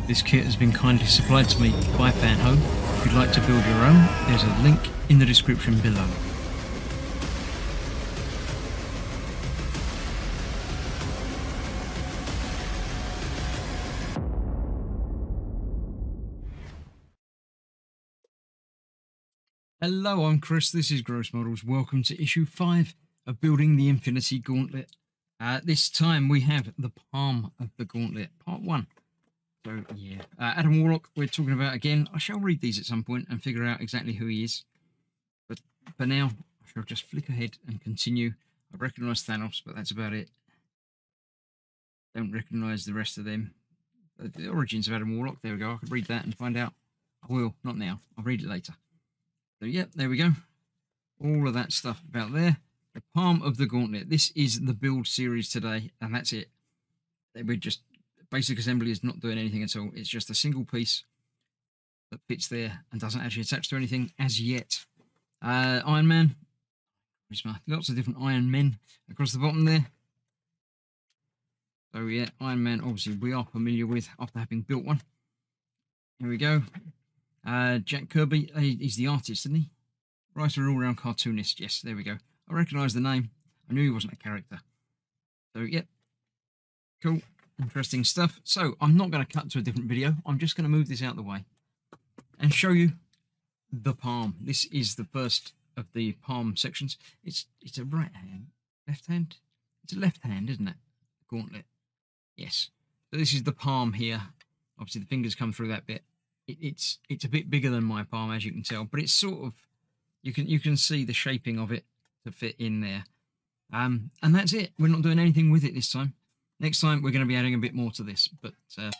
This kit has been kindly supplied to me by Fanhome. If you'd like to build your own, there's a link in the description below. Hello, I'm Chris, this is Gross Models. Welcome to issue 5 of building the Infinity Gauntlet. This time we have the palm of the gauntlet, part 1. So yeah, Adam Warlock we're talking about again. I shall read these at some point and figure out exactly who he is. But for now, I shall just flick ahead and continue. I recognise Thanos, but that's about it. Don't recognise the rest of them. The origins of Adam Warlock, there we go. I could read that and find out. I will, not now. I'll read it later. So yeah, there we go. All of that stuff about there. The palm of the gauntlet. This is the build series today, and that's it. We're just, basic assembly is not doing anything at all. It's just a single piece that fits there and doesn't actually attach to anything as yet. Iron Man. Lots of different Iron Men across the bottom there. So yeah, Iron Man obviously we are familiar with after having built one. Here we go. Jack Kirby, he's the artist, isn't he? Writer, all-round cartoonist. Yes, there we go. I recognise the name. I knew he wasn't a character. So, yep. Cool. Interesting stuff. So, I'm not going to cut to a different video. I'm just going to move this out of the way and show you the palm. This is the first of the palm sections. It's a right hand. Left hand? It's a left hand, isn't it? Gauntlet. Yes. So, this is the palm here. Obviously, the fingers come through that bit. It's a bit bigger than my palm, as you can tell, but it's sort of, you can see the shaping of it to fit in there. And that's it. We're not doing anything with it this time. Next time we're going to be adding a bit more to this, but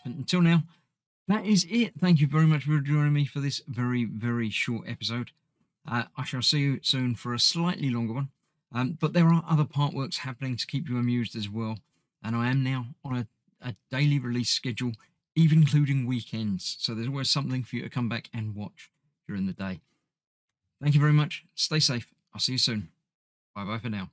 until now, that is it. Thank you very much for joining me for this very, very short episode. I shall see you soon for a slightly longer one, but there are other part works happening to keep you amused as well, and I am now on a daily release schedule, even including weekends. So there's always something for you to come back and watch during the day. Thank you very much. Stay safe. I'll see you soon. Bye-bye for now.